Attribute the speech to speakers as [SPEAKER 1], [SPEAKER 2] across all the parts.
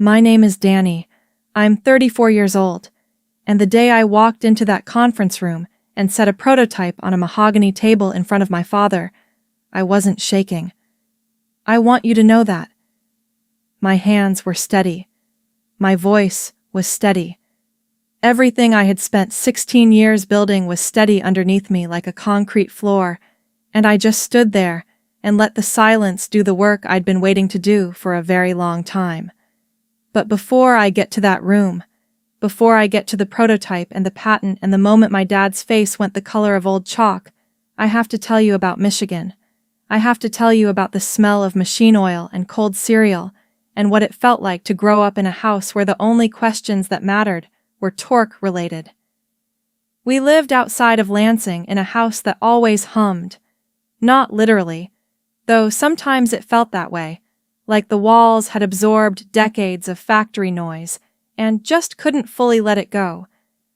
[SPEAKER 1] My name is Danny. I'm 34 years old, and the day I walked into that conference room and set a prototype on a mahogany table in front of my father, I wasn't shaking. I want you to know that. My hands were steady. My voice was steady. Everything I had spent 16 years building was steady underneath me like a concrete floor, and I just stood there and let the silence do the work I'd been waiting to do for a very long time. But before I get to that room, before I get to the prototype and the patent and the moment my dad's face went the color of old chalk, I have to tell you about Michigan. I have to tell you about the smell of machine oil and cold cereal and what it felt like to grow up in a house where the only questions that mattered were torque-related. We lived outside of Lansing in a house that always hummed. Not literally, though sometimes it felt that way, like the walls had absorbed decades of factory noise and just couldn't fully let it go.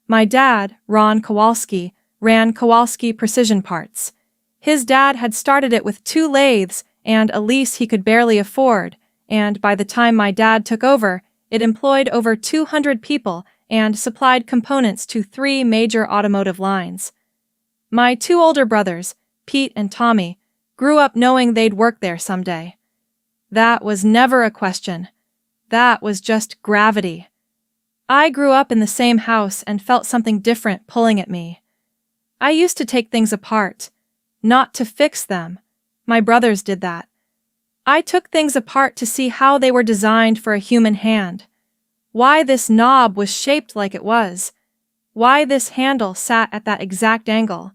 [SPEAKER 1] My dad, Ron Kowalski, ran Kowalski Precision Parts. His dad had started it with 2 lathes and a lease he could barely afford, and by the time my dad took over, it employed over 200 people and supplied components to 3 major automotive lines. My 2 older brothers, Pete and Tommy, grew up knowing they'd work there someday. That was never a question. That was just gravity. I grew up in the same house and felt something different pulling at me. I used to take things apart, not to fix them. My brothers did that. I took things apart to see how they were designed for a human hand. Why this knob was shaped like it was. Why this handle sat at that exact angle.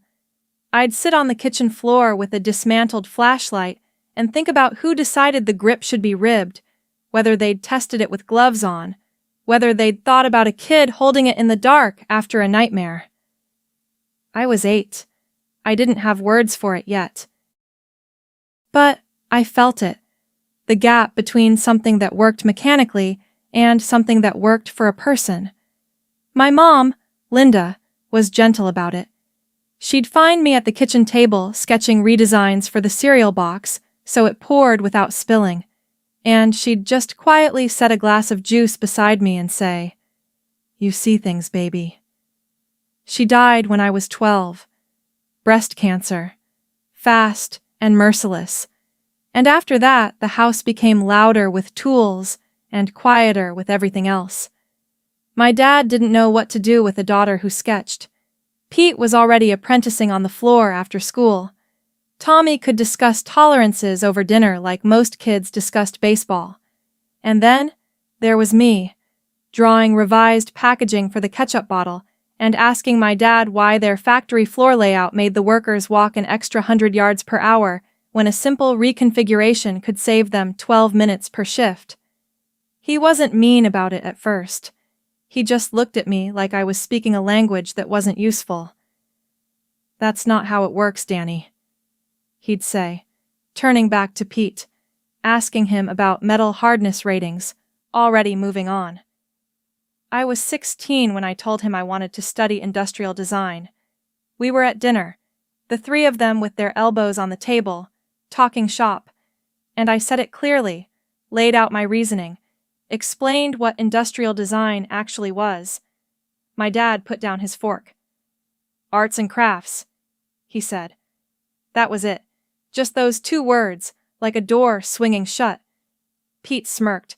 [SPEAKER 1] I'd sit on the kitchen floor with a dismantled flashlight and think about who decided the grip should be ribbed, whether they'd tested it with gloves on, whether they'd thought about a kid holding it in the dark after a nightmare. I was 8. I didn't have words for it yet. But I felt it, the gap between something that worked mechanically and something that worked for a person. My mom, Linda, was gentle about it. She'd find me at the kitchen table sketching redesigns for the cereal box so it poured without spilling, and she'd just quietly set a glass of juice beside me and say, "You see things, baby." She died when I was 12. Breast cancer. Fast and merciless. And after that, the house became louder with tools and quieter with everything else. My dad didn't know what to do with a daughter who sketched. Pete was already apprenticing on the floor after school. Tommy could discuss tolerances over dinner like most kids discussed baseball. And then there was me, drawing revised packaging for the ketchup bottle and asking my dad why their factory floor layout made the workers walk an extra 100 yards per hour when a simple reconfiguration could save them 12 minutes per shift. He wasn't mean about it at first. He just looked at me like I was speaking a language that wasn't useful. "That's not how it works, Danny," he'd say, turning back to Pete, asking him about metal hardness ratings, already moving on. I was 16 when I told him I wanted to study industrial design. We were at dinner, the 3 of them with their elbows on the table, talking shop, and I said it clearly, laid out my reasoning, explained what industrial design actually was. My dad put down his fork. "Arts and crafts," he said. That was it. Just those 2 words, like a door swinging shut. Pete smirked.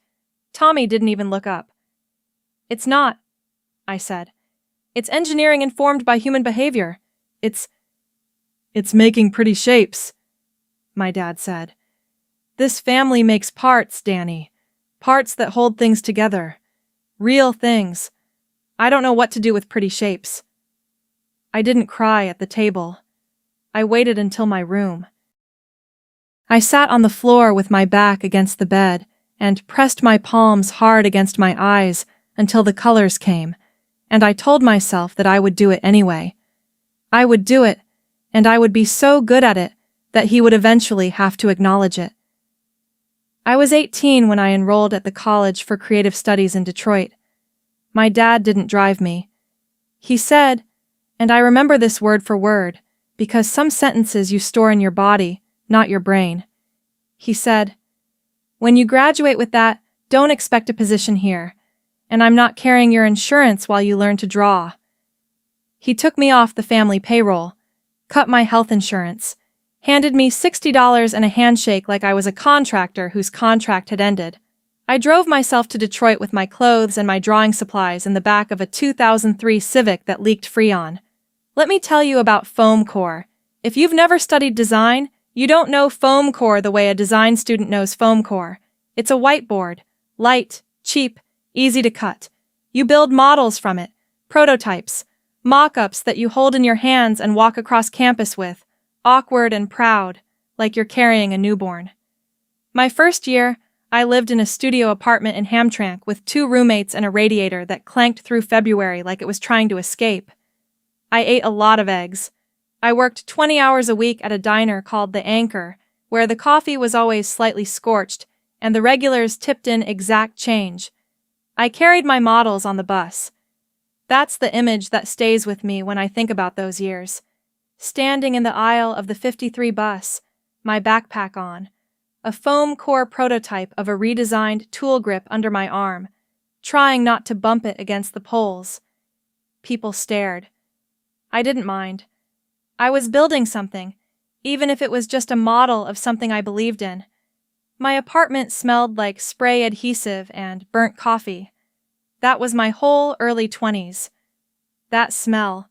[SPEAKER 1] Tommy didn't even look up. "It's not," I said. "It's engineering informed by human behavior. It's making pretty shapes," my dad said. "This family makes parts, Danny. Parts that hold things together. Real things. I don't know what to do with pretty shapes." I didn't cry at the table. I waited until my room. I sat on the floor with my back against the bed and pressed my palms hard against my eyes until the colors came, and I told myself that I would do it anyway. I would do it, and I would be so good at it that he would eventually have to acknowledge it. I was 18 when I enrolled at the College for Creative Studies in Detroit. My dad didn't drive me. He said, and I remember this word for word, because some sentences you store in your body, not your brain. He said, "When you graduate with that, Don't expect a position here, and I'm not carrying your insurance while you learn to draw." He took me off the family payroll, cut my health insurance, handed me $60 and a handshake like I was a contractor whose contract had ended. I drove myself to Detroit with my clothes and my drawing supplies in the back of a 2003 Civic that leaked Freon. Let me tell you about foam core. If you've never studied design, you don't know foam core the way a design student knows foam core. It's a whiteboard, light, cheap, easy to cut. You build models from it, prototypes, mock-ups that you hold in your hands and walk across campus with, awkward and proud, like you're carrying a newborn. My first year, I lived in a studio apartment in Hamtramck with 2 roommates and a radiator that clanked through February like it was trying to escape. I ate a lot of eggs. I worked 20 hours a week at a diner called The Anchor, where the coffee was always slightly scorched and the regulars tipped in exact change. I carried my models on the bus. That's the image that stays with me when I think about those years. Standing in the aisle of the 53 bus, my backpack on, a foam core prototype of a redesigned tool grip under my arm, trying not to bump it against the poles. People stared. I didn't mind. I was building something, even if it was just a model of something I believed in. My apartment smelled like spray adhesive and burnt coffee. That was my whole early 20s. That smell.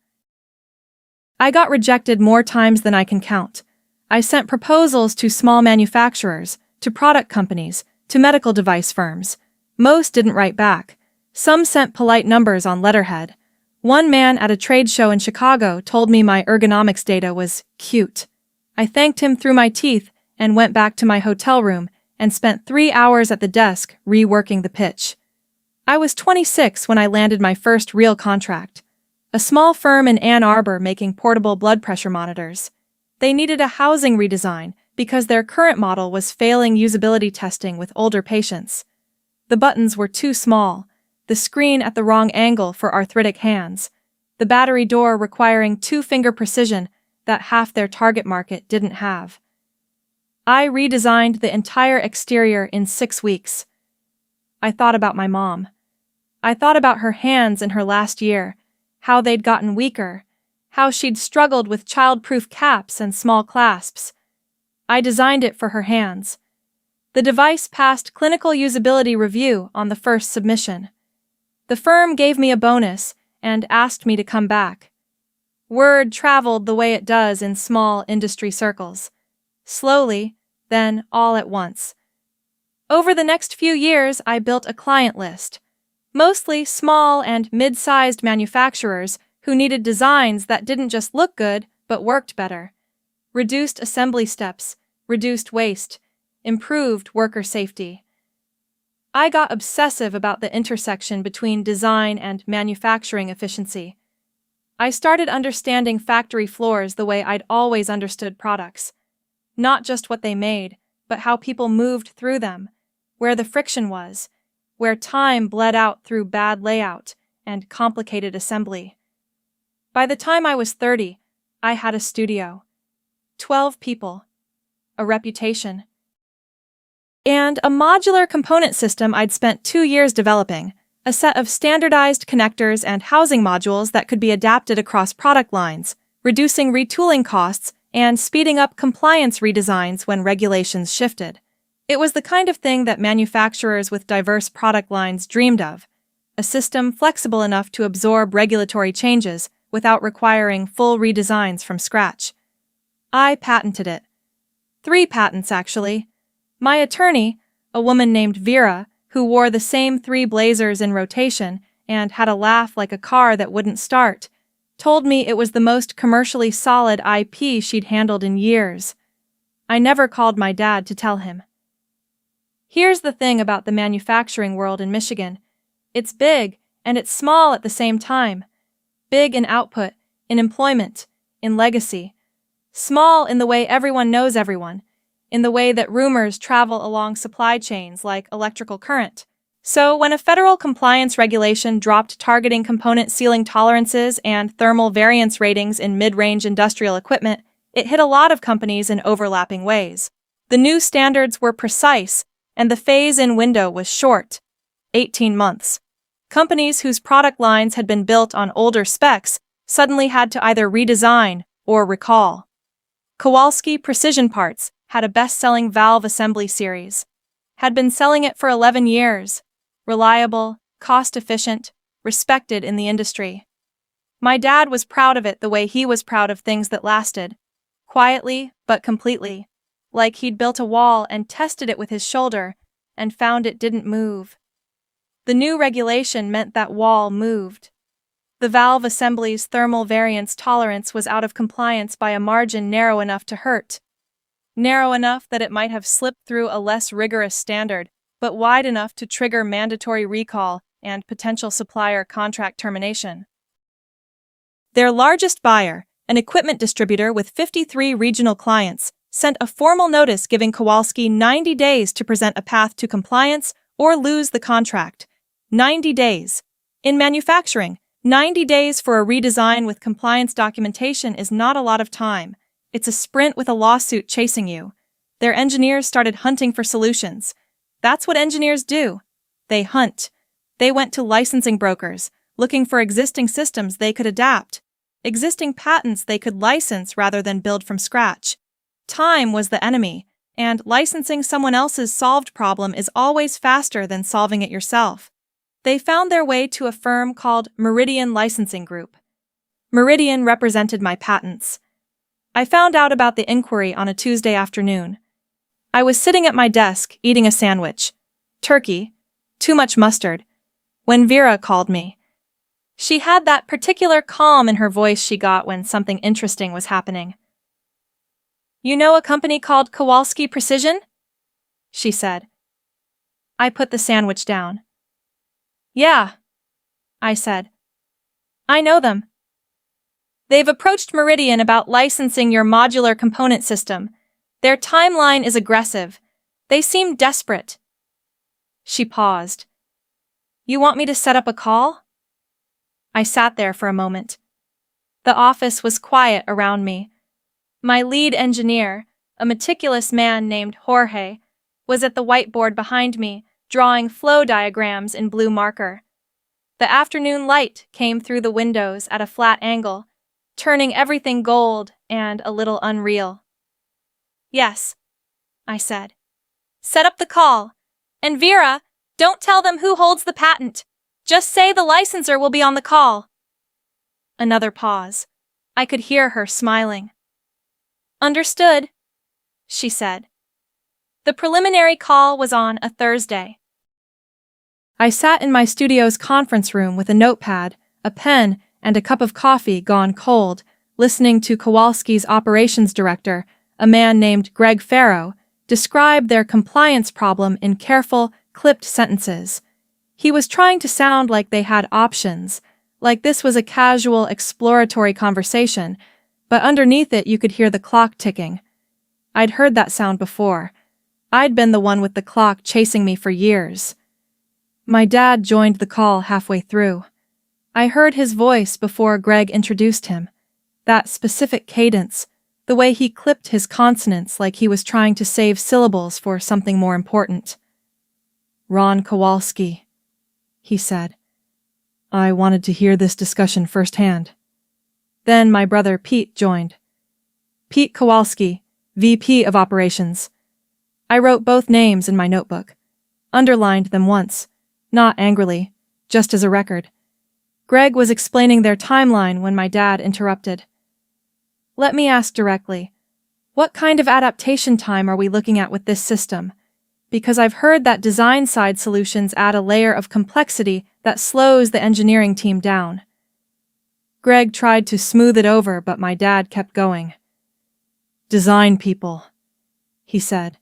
[SPEAKER 1] I got rejected more times than I can count. I sent proposals to small manufacturers, to product companies, to medical device firms. Most didn't write back. Some sent polite numbers on letterhead. One man at a trade show in Chicago told me my ergonomics data was cute. I thanked him through my teeth and went back to my hotel room and spent 3 hours at the desk reworking the pitch. I was 26 when I landed my first real contract. A small firm in Ann Arbor making portable blood pressure monitors. They needed a housing redesign because their current model was failing usability testing with older patients. The buttons were too small, the screen at the wrong angle for arthritic hands, the battery door requiring 2-finger precision that half their target market didn't have. I redesigned the entire exterior in 6 weeks. I thought about my mom. I thought about her hands in her last year, how they'd gotten weaker, how she'd struggled with child-proof caps and small clasps. I designed it for her hands. The device passed clinical usability review on the first submission. The firm gave me a bonus and asked me to come back. Word traveled the way it does in small industry circles. Slowly, then all at once. Over the next few years, I built a client list, mostly small and mid-sized manufacturers who needed designs that didn't just look good, but worked better. Reduced assembly steps, reduced waste, improved worker safety. I got obsessive about the intersection between design and manufacturing efficiency. I started understanding factory floors the way I'd always understood products. Not just what they made, but how people moved through them, where the friction was, where time bled out through bad layout and complicated assembly. By the time I was 30, I had a studio, 12 people, a reputation, and a modular component system I'd spent 2 years developing, a set of standardized connectors and housing modules that could be adapted across product lines, reducing retooling costs and speeding up compliance redesigns when regulations shifted. It was the kind of thing that manufacturers with diverse product lines dreamed of, a system flexible enough to absorb regulatory changes without requiring full redesigns from scratch. I patented it. 3 patents, actually. My attorney, a woman named Vera, who wore the same 3 blazers in rotation and had a laugh like a car that wouldn't start, told me it was the most commercially solid IP she'd handled in years. I never called my dad to tell him. Here's the thing about the manufacturing world in Michigan. It's big, and it's small at the same time. Big in output, in employment, in legacy. Small in the way everyone knows everyone, in the way that rumors travel along supply chains like electrical current. So when a federal compliance regulation dropped targeting component sealing tolerances and thermal variance ratings in mid-range industrial equipment, it hit a lot of companies in overlapping ways. The new standards were precise and the phase-in window was short, 18 months. Companies whose product lines had been built on older specs suddenly had to either redesign or recall. Kowalski Precision Parts had a best-selling valve assembly series. Had been selling it for 11 years. Reliable, cost-efficient, respected in the industry. My dad was proud of it the way he was proud of things that lasted. Quietly, but completely. Like he'd built a wall and tested it with his shoulder and found it didn't move. The new regulation meant that wall moved. The valve assembly's thermal variance tolerance was out of compliance by a margin narrow enough to hurt. Narrow enough that it might have slipped through a less rigorous standard, but wide enough to trigger mandatory recall and potential supplier contract termination. Their largest buyer, an equipment distributor with 53 regional clients, sent a formal notice giving Kowalski 90 days to present a path to compliance or lose the contract. 90 days. In manufacturing, 90 days for a redesign with compliance documentation is not a lot of time. It's a sprint with a lawsuit chasing you. Their engineers started hunting for solutions. That's what engineers do. They hunt. They went to licensing brokers, looking for existing systems they could adapt, existing patents they could license rather than build from scratch. Time was the enemy, and licensing someone else's solved problem is always faster than solving it yourself. They found their way to a firm called Meridian Licensing Group. Meridian represented my patents. I found out about the inquiry on a Tuesday afternoon. I was sitting at my desk eating a sandwich. Turkey. Too much mustard. When Vera called me. She had that particular calm in her voice she got when something interesting was happening. "You know a company called Kowalski Precision?" she said. I put the sandwich down. "Yeah," I said. "I know them. They've approached Meridian about licensing your modular component system. Their timeline is aggressive. They seem desperate." She paused. "You want me to set up a call?" I sat there for a moment. The office was quiet around me. My lead engineer, a meticulous man named Jorge, was at the whiteboard behind me, drawing flow diagrams in blue marker. The afternoon light came through the windows at a flat angle, turning everything gold and a little unreal. "Yes," I said. "Set up the call. And Vera, don't tell them who holds the patent. Just say the licensor will be on the call." Another pause. I could hear her smiling. "Understood," she said. The preliminary call was on a Thursday. I sat in my studio's conference room with a notepad, a pen, and a cup of coffee gone cold, listening to Kowalski's operations director, a man named Greg Farrow, describe their compliance problem in careful, clipped sentences. He was trying to sound like they had options, like this was a casual, exploratory conversation, but underneath it you could hear the clock ticking. I'd heard that sound before. I'd been the one with the clock chasing me for years. My dad joined the call halfway through. I heard his voice before Greg introduced him. That specific cadence, the way he clipped his consonants like he was trying to save syllables for something more important. "Ron Kowalski," he said. "I wanted to hear this discussion firsthand." Then my brother Pete joined. Pete Kowalski, VP of Operations. I wrote both names in my notebook. Underlined them once, not angrily, just as a record. Greg was explaining their timeline when my dad interrupted. "Let me ask directly, what kind of adaptation time are we looking at with this system? Because I've heard that design-side solutions add a layer of complexity that slows the engineering team down." Greg tried to smooth it over, but my dad kept going. "Design people," he said,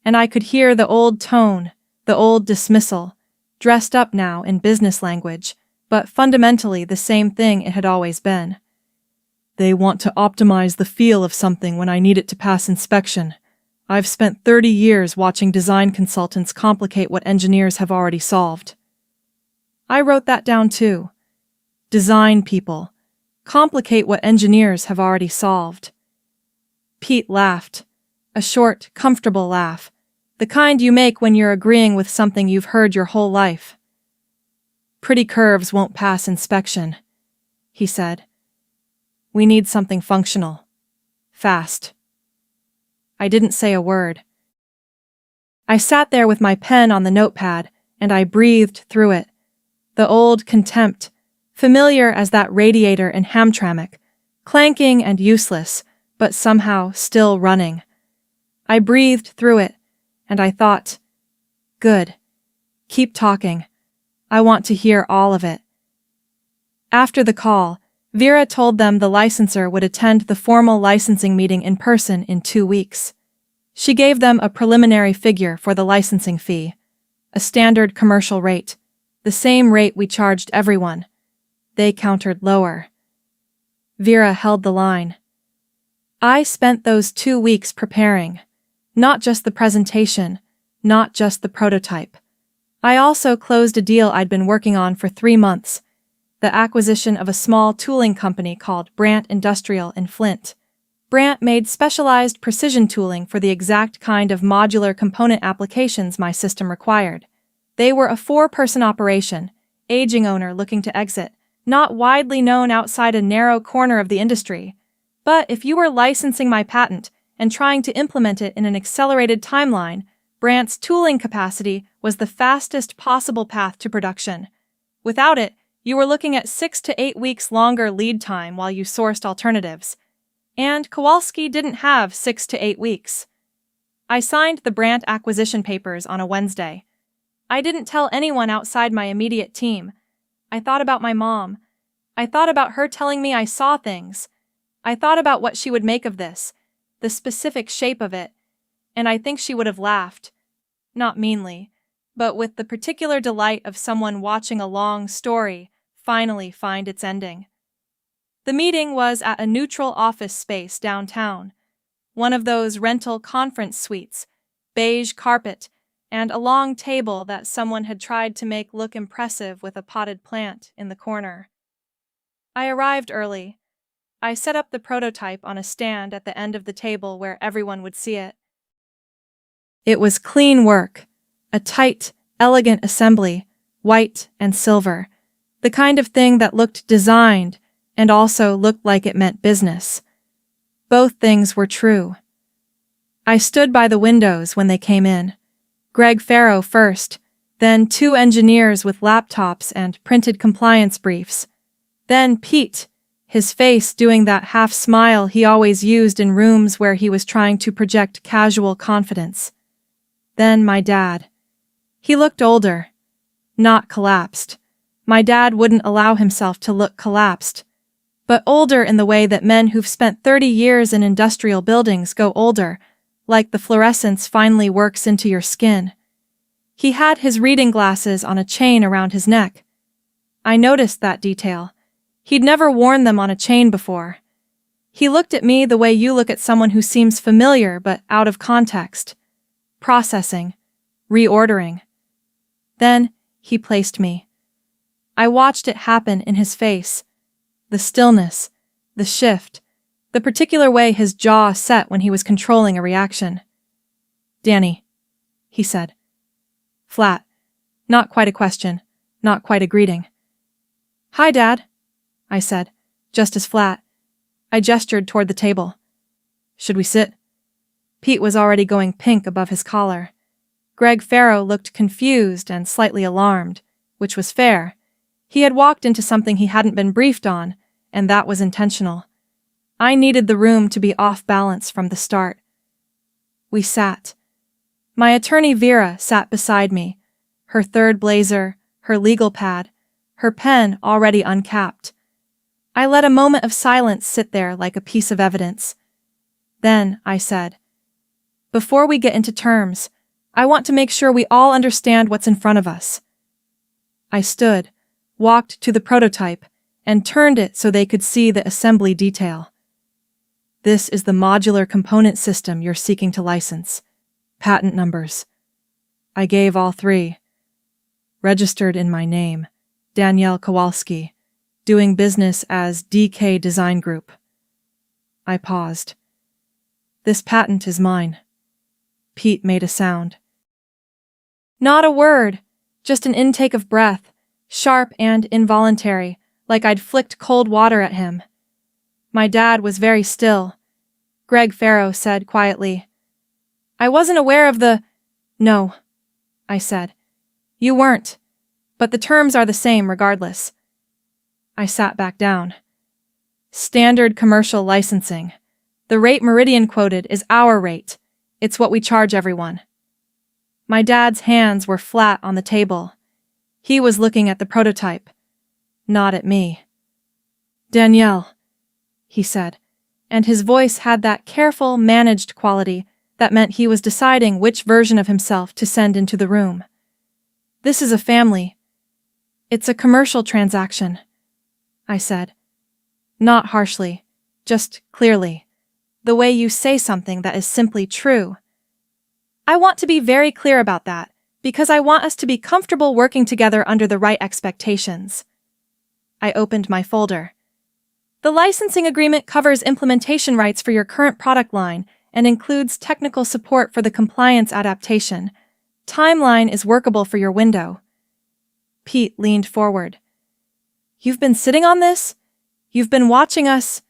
[SPEAKER 1] and I could hear the old tone, the old dismissal, dressed up now in business language, but fundamentally the same thing it had always been. "They want to optimize the feel of something when I need it to pass inspection. I've spent 30 years watching design consultants complicate what engineers have already solved." I wrote that down too. Design people. Complicate what engineers have already solved. Pete laughed. A short, comfortable laugh. The kind you make when you're agreeing with something you've heard your whole life. Pretty curves won't pass inspection, he said. We need something functional. Fast. I didn't say a word. I sat there with my pen on the notepad, and I breathed through it. The old contempt, familiar as that radiator in Hamtramck, clanking and useless, but somehow still running. I breathed through it, and I thought, good. Keep talking. I want to hear all of it. After the call, Vera told them the licensor would attend the formal licensing meeting in person in 2 weeks. She gave them a preliminary figure for the licensing fee, a standard commercial rate, the same rate we charged everyone. They countered lower. Vera held the line. I spent those 2 weeks preparing, not just the presentation, not just the prototype. I also closed a deal I'd been working on for 3 months, the acquisition of a small tooling company called Brandt Industrial in Flint. Brandt made specialized precision tooling for the exact kind of modular component applications my system required. They were a 4-person operation, aging owner looking to exit, not widely known outside a narrow corner of the industry. But if you were licensing my patent and trying to implement it in an accelerated timeline, Brandt's tooling capacity was the fastest possible path to production. Without it, you were looking at 6 to 8 weeks longer lead time while you sourced alternatives. And Kowalski didn't have 6 to 8 weeks. I signed the Brandt acquisition papers on a Wednesday. I didn't tell anyone outside my immediate team. I thought about my mom. I thought about her telling me I saw things. I thought about what she would make of this, the specific shape of it, and I think she would have laughed. Not meanly, but with the particular delight of someone watching a long story finally find its ending. The meeting was at a neutral office space downtown, one of those rental conference suites, beige carpet, and a long table that someone had tried to make look impressive with a potted plant in the corner. I arrived early. I set up the prototype on a stand at the end of the table where everyone would see it. It was clean work, a tight, elegant assembly, white and silver, the kind of thing that looked designed and also looked like it meant business. Both things were true. I stood by the windows when they came in. Greg Farrow first, then 2 engineers with laptops and printed compliance briefs. Then Pete, his face doing that half smile he always used in rooms where he was trying to project casual confidence. Then my dad. He looked older, not collapsed. My dad wouldn't allow himself to look collapsed, but older in the way that men who've spent 30 years in industrial buildings go older, like the fluorescence finally works into your skin. He had his reading glasses on a chain around his neck. I noticed that detail. He'd never worn them on a chain before. He looked at me the way you look at someone who seems familiar but out of context. Processing. Reordering. Then he placed me. I watched it happen in his face. The stillness, the shift, the particular way his jaw set when he was controlling a reaction. Danny, he said. Flat. Not quite a question, not quite a greeting. Hi, Dad, I said, just as flat. I gestured toward the table. Should we sit? Pete was already going pink above his collar. Greg Farrow looked confused and slightly alarmed, which was fair. He had walked into something he hadn't been briefed on, and that was intentional. I needed the room to be off balance from the start. We sat. My attorney Vera sat beside me, her third blazer, her legal pad, her pen already uncapped. I let a moment of silence sit there like a piece of evidence. Then I said, before we get into terms, I want to make sure we all understand what's in front of us. I stood, walked to the prototype, and turned it so they could see the assembly detail. This is the modular component system you're seeking to license. Patent numbers. I gave all 3. Registered in my name, Danielle Kowalski, doing business as DK Design Group. I paused. This patent is mine. Pete made a sound. Not a word, just an intake of breath, sharp and involuntary, like I'd flicked cold water at him. My dad was very still. Greg Farrow said quietly, "I wasn't aware of the—" "No," I said. "You weren't, but the terms are the same regardless." I sat back down. Standard commercial licensing. The rate Meridian quoted is our rate. It's what we charge everyone. My dad's hands were flat on the table. He was looking at the prototype, not at me. "Danielle," he said, and his voice had that careful, managed quality that meant he was deciding which version of himself to send into the room. "This is a family. It's a commercial transaction," I said. Not harshly, just clearly. The way you say something that is simply true. I want to be very clear about that, because I want us to be comfortable working together under the right expectations. I opened my folder. The licensing agreement covers implementation rights for your current product line and includes technical support for the compliance adaptation. Timeline is workable for your window. Pete leaned forward. "You've been sitting on this? You've been watching us—"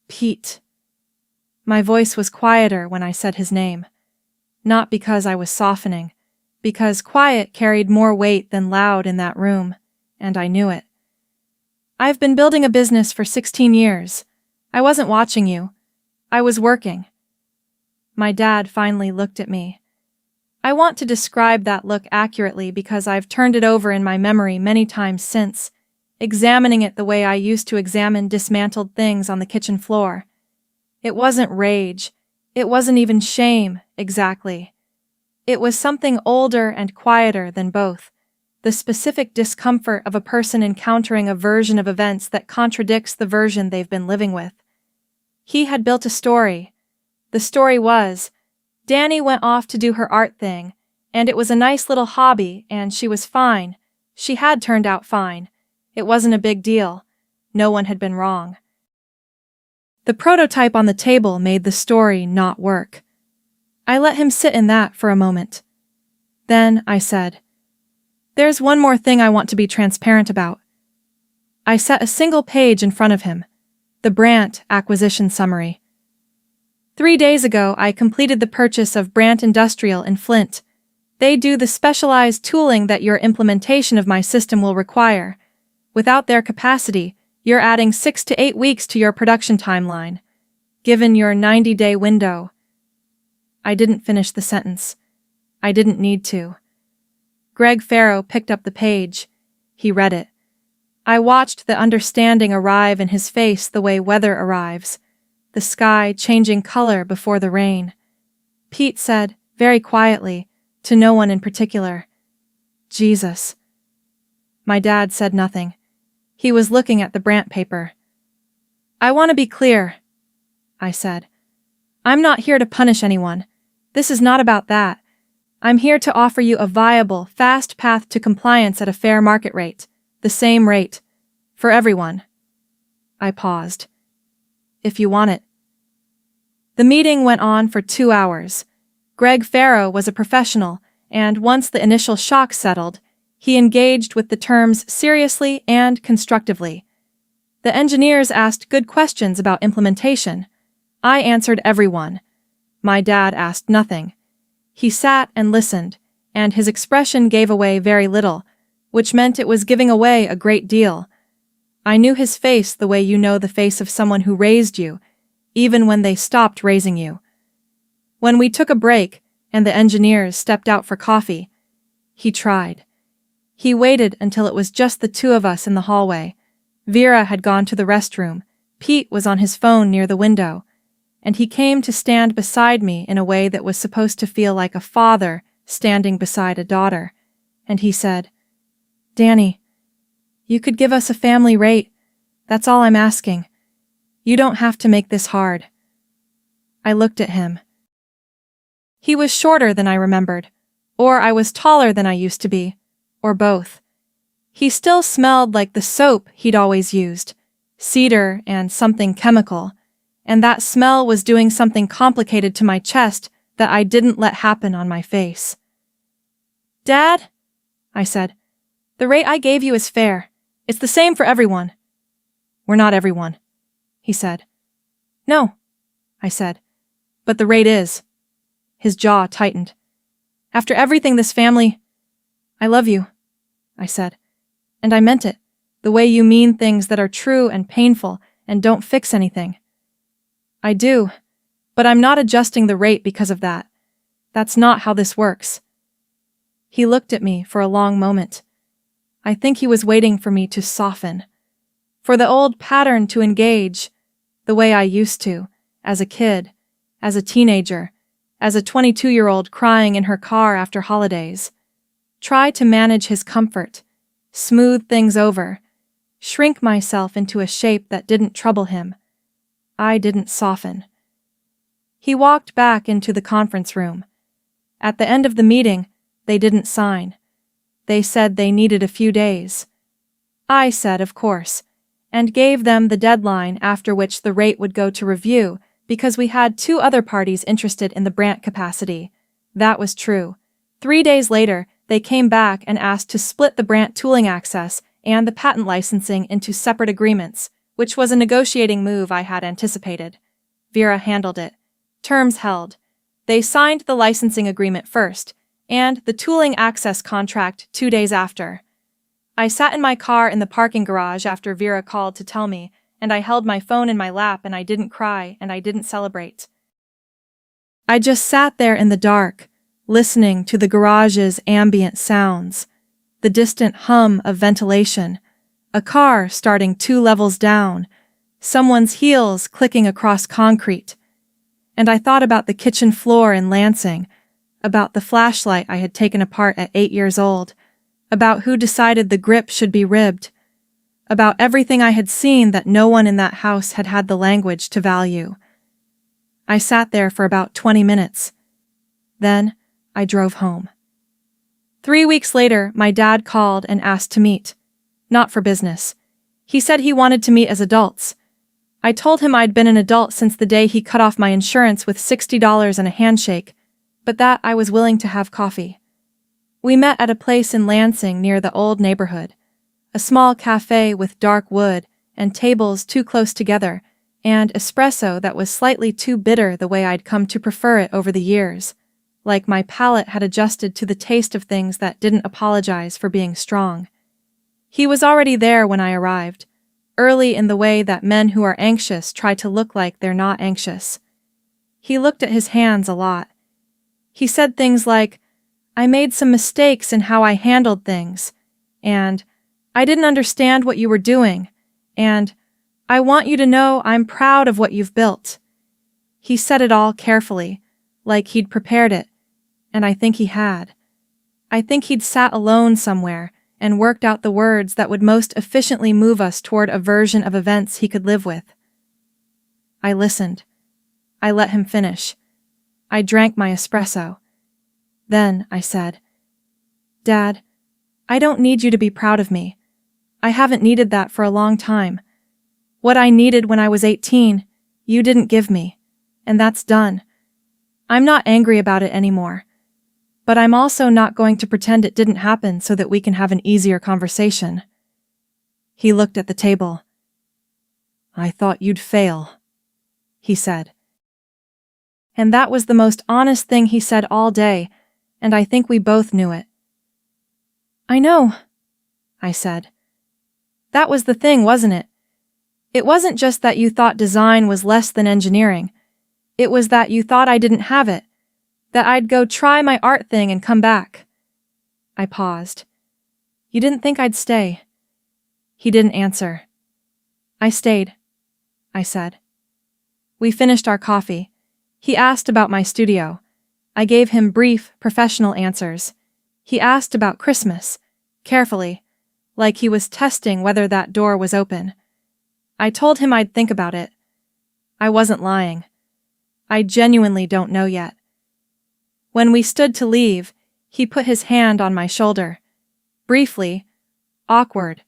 [SPEAKER 1] "Pete." My voice was quieter when I said his name. Not because I was softening, because quiet carried more weight than loud in that room, and I knew it. "I've been building a business for 16 years. I wasn't watching you. I was working." My dad finally looked at me. I want to describe that look accurately because I've turned it over in my memory many times since, examining it the way I used to examine dismantled things on the kitchen floor. It wasn't rage. It wasn't even shame, exactly. It was something older and quieter than both, the specific discomfort of a person encountering a version of events that contradicts the version they've been living with. He had built a story. The story was, Danny went off to do her art thing, and it was a nice little hobby, and she was fine. She had turned out fine. It wasn't a big deal. No one had been wrong. The prototype on the table made the story not work. I let him sit in that for a moment. Then I said, "There's one more thing I want to be transparent about." I set a single page in front of him, the Brandt acquisition summary. 3 days ago, I completed the purchase of Brandt Industrial in Flint. They do the specialized tooling that your implementation of my system will require. Without their capacity, you're adding 6 to 8 weeks to your production timeline, given your 90-day window. I didn't finish the sentence. I didn't need to. Greg Farrow picked up the page. He read it. I watched the understanding arrive in his face the way weather arrives, the sky changing color before the rain. Pete said, very quietly, to no one in particular, "Jesus." My dad said nothing. He was looking at the Brandt paper. "I want to be clear," I said. "I'm not here to punish anyone. This is not about that. I'm here to offer you a viable, fast path to compliance at a fair market rate, the same rate, for everyone." I paused. "If you want it." The meeting went on for 2 hours. Greg Farrow was a professional, and once the initial shock settled, he engaged with the terms seriously and constructively. The engineers asked good questions about implementation. I answered everyone. My dad asked nothing. He sat and listened, and his expression gave away very little, which meant it was giving away a great deal. I knew his face the way you know the face of someone who raised you, even when they stopped raising you. When we took a break, and the engineers stepped out for coffee, he tried. He waited until it was just the two of us in the hallway. Vera had gone to the restroom. Pete was on his phone near the window, and he came to stand beside me in a way that was supposed to feel like a father standing beside a daughter. And he said, "Danny, you could give us a family rate. That's all I'm asking. You don't have to make this hard." I looked at him. He was shorter than I remembered, or I was taller than I used to be, or both. He still smelled like the soap he'd always used, cedar and something chemical, and that smell was doing something complicated to my chest that I didn't let happen on my face. Dad, I said, the rate I gave you is fair. It's the same for everyone. We're not everyone, he said. No, I said, but the rate is. His jaw tightened. After everything this family... I love you, I said, and I meant it, the way you mean things that are true and painful and don't fix anything. I do, but I'm not adjusting the rate because of that. That's not how this works. He looked at me for a long moment. I think he was waiting for me to soften, for the old pattern to engage, the way I used to, as a kid, as a teenager, as a 22-year-old crying in her car after holidays. Try to manage his comfort, smooth things over, shrink myself into a shape that didn't trouble him. I didn't soften. He walked back into the conference room. At the end of the meeting, they didn't sign. They said they needed a few days. I said, of course, and gave them the deadline after which the rate would go to review because we had 2 other parties interested in the Brant capacity. That was true. 3 days later, they came back and asked to split the Brant tooling access and the patent licensing into separate agreements, which was a negotiating move I had anticipated. Vera handled it. Terms held. They signed the licensing agreement first, and the tooling access contract 2 days after. I sat in my car in the parking garage after Vera called to tell me, and I held my phone in my lap and I didn't cry and I didn't celebrate. I just sat there in the dark, listening to the garage's ambient sounds, the distant hum of ventilation, a car starting 2 levels down, someone's heels clicking across concrete. And I thought about the kitchen floor in Lansing, about the flashlight I had taken apart at 8 years old, about who decided the grip should be ribbed, about everything I had seen that no one in that house had had the language to value. I sat there for about 20 minutes. Then I drove home. 3 weeks later, my dad called and asked to meet. Not for business. He said he wanted to meet as adults. I told him I'd been an adult since the day he cut off my insurance with $60 and a handshake, but that I was willing to have coffee. We met at a place in Lansing near the old neighborhood, a small cafe with dark wood and tables too close together, and espresso that was slightly too bitter the way I'd come to prefer it over the years, like my palate had adjusted to the taste of things that didn't apologize for being strong. He was already there when I arrived, early in the way that men who are anxious try to look like they're not anxious. He looked at his hands a lot. He said things like, "I made some mistakes in how I handled things," and "I didn't understand what you were doing," and "I want you to know I'm proud of what you've built." He said it all carefully, like he'd prepared it, and I think he had. I think he'd sat alone somewhere and worked out the words that would most efficiently move us toward a version of events he could live with. I listened. I let him finish. I drank my espresso. Then I said, "Dad, I don't need you to be proud of me. I haven't needed that for a long time. What I needed when I was 18, you didn't give me, and that's done. I'm not angry about it anymore. But I'm also not going to pretend it didn't happen so that we can have an easier conversation." He looked at the table. "I thought you'd fail," he said. And that was the most honest thing he said all day, and I think we both knew it. "I know," I said. "That was the thing, wasn't it? It wasn't just that you thought design was less than engineering. It was that you thought I didn't have it, that I'd go try my art thing and come back." I paused. "You didn't think I'd stay?" He didn't answer. "I stayed," I said. We finished our coffee. He asked about my studio. I gave him brief, professional answers. He asked about Christmas, carefully, like he was testing whether that door was open. I told him I'd think about it. I wasn't lying. I genuinely don't know yet. When we stood to leave, he put his hand on my shoulder. Briefly, awkward,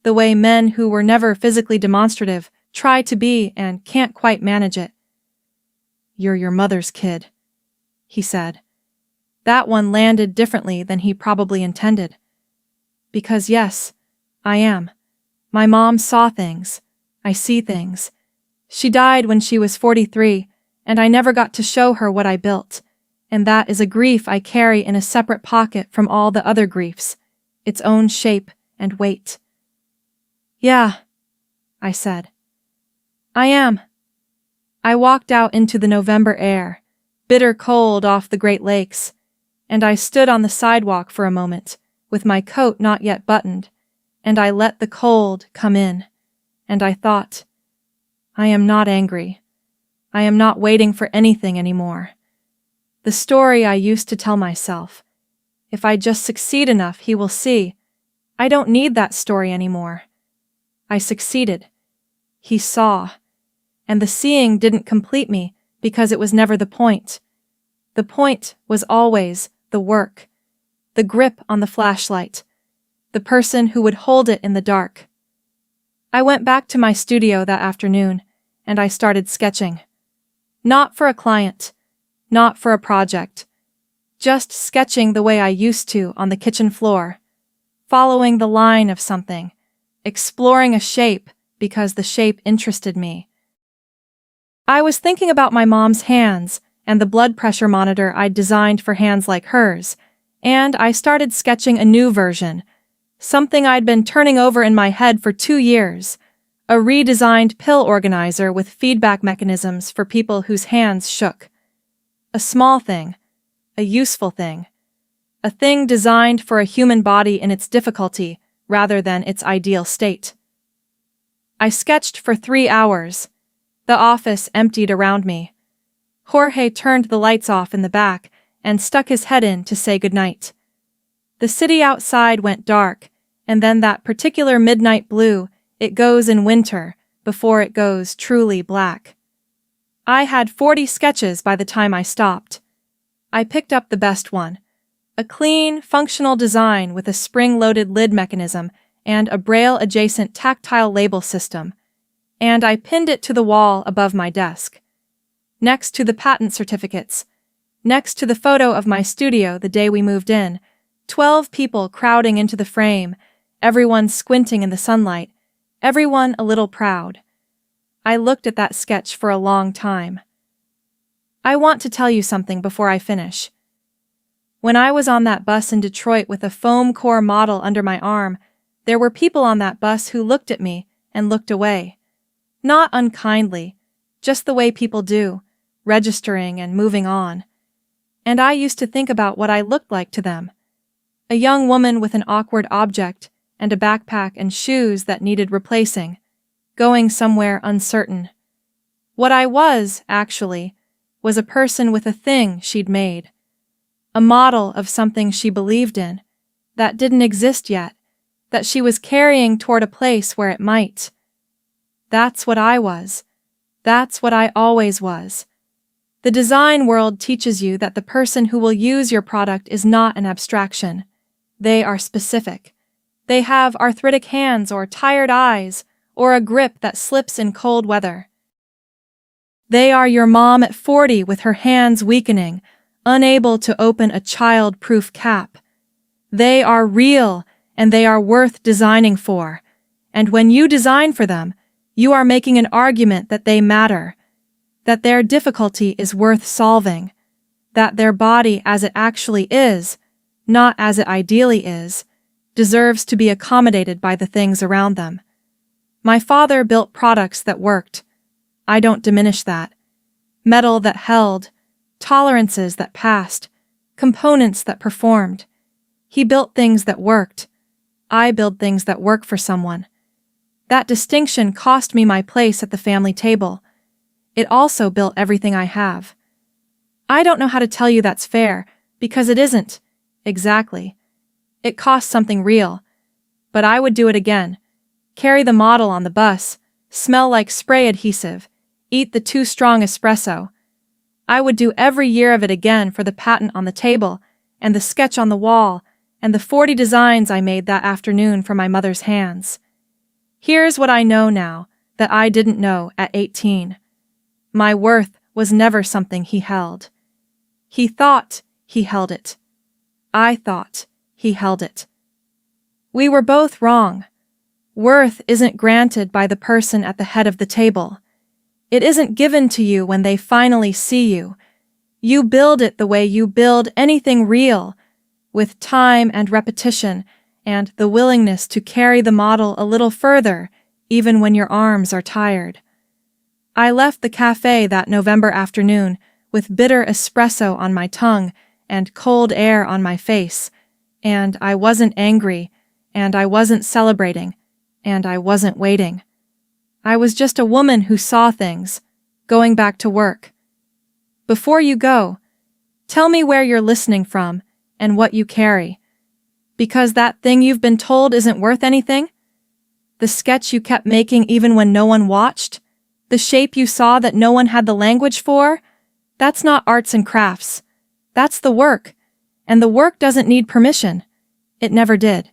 [SPEAKER 1] the way men who were never physically demonstrative try to be and can't quite manage it. "You're your mother's kid," he said. That one landed differently than he probably intended. Because yes, I am. My mom saw things. I see things. She died when she was 43, and I never got to show her what I built, and that is a grief I carry in a separate pocket from all the other griefs, its own shape and weight. Yeah, I said. I am. I walked out into the November air, bitter cold off the Great Lakes, and I stood on the sidewalk for a moment, with my coat not yet buttoned, and I let the cold come in, and I thought, I am not angry. I am not waiting for anything anymore. The story I used to tell myself, if I just succeed enough, he will see. I don't need that story anymore. I succeeded. He saw. And the seeing didn't complete me because it was never the point. The point was always the work, the grip on the flashlight, the person who would hold it in the dark. I went back to my studio that afternoon, and I started sketching. Not for a client, not for a project, just sketching the way I used to on the kitchen floor, following the line of something, exploring a shape because the shape interested me. I was thinking about my mom's hands and the blood pressure monitor I'd designed for hands like hers, and I started sketching a new version, something I'd been turning over in my head for 2 years, a redesigned pill organizer with feedback mechanisms for people whose hands shook. A small thing, a useful thing, a thing designed for a human body in its difficulty rather than its ideal state. I sketched for 3 hours. The office emptied around me. Jorge turned the lights off in the back and stuck his head in to say goodnight. The city outside went dark, and then that particular midnight blue it goes in winter before it goes truly black. I had 40 sketches by the time I stopped. I picked up the best one, a clean, functional design with a spring-loaded lid mechanism and a Braille-adjacent tactile label system, and I pinned it to the wall above my desk. Next to the patent certificates, next to the photo of my studio the day we moved in, 12 people crowding into the frame, everyone squinting in the sunlight, everyone a little proud. I looked at that sketch for a long time. I want to tell you something before I finish. When I was on that bus in Detroit with a foam core model under my arm, there were people on that bus who looked at me and looked away. Not unkindly, just the way people do, registering and moving on. And I used to think about what I looked like to them. A young woman with an awkward object and a backpack and shoes that needed replacing, going somewhere uncertain. What I was, actually, was a person with a thing she'd made. A model of something she believed in, that didn't exist yet, that she was carrying toward a place where it might. That's what I was. That's what I always was. The design world teaches you that the person who will use your product is not an abstraction. They are specific. They have arthritic hands or tired eyes or a grip that slips in cold weather. They are your mom at 40 with her hands weakening, unable to open a child-proof cap. They are real and they are worth designing for. And when you design for them, you are making an argument that they matter, that their difficulty is worth solving, that their body as it actually is, not as it ideally is, deserves to be accommodated by the things around them. My father built products that worked. I don't diminish that. Metal that held, tolerances that passed, components that performed. He built things that worked. I build things that work for someone. That distinction cost me my place at the family table. It also built everything I have. I don't know how to tell you that's fair, because it isn't. Exactly. It costs something real. But I would do it again. Carry the model on the bus, smell like spray adhesive, eat the too strong espresso. I would do every year of it again for the patent on the table, and the sketch on the wall, and the 40 designs I made that afternoon for my mother's hands. Here's what I know now that I didn't know at 18. My worth was never something he held. He thought he held it. I thought he held it. We were both wrong. Worth isn't granted by the person at the head of the table. It isn't given to you when they finally see you. You build it the way you build anything real, with time and repetition and the willingness to carry the model a little further, even when your arms are tired. I left the cafe that November afternoon with bitter espresso on my tongue and cold air on my face, and I wasn't angry, and I wasn't celebrating, and I wasn't waiting. I was just a woman who saw things, going back to work. Before you go, tell me where you're listening from and what you carry. Because that thing you've been told isn't worth anything? The sketch you kept making even when no one watched? The shape you saw that no one had the language for? That's not arts and crafts. That's the work. And the work doesn't need permission. It never did.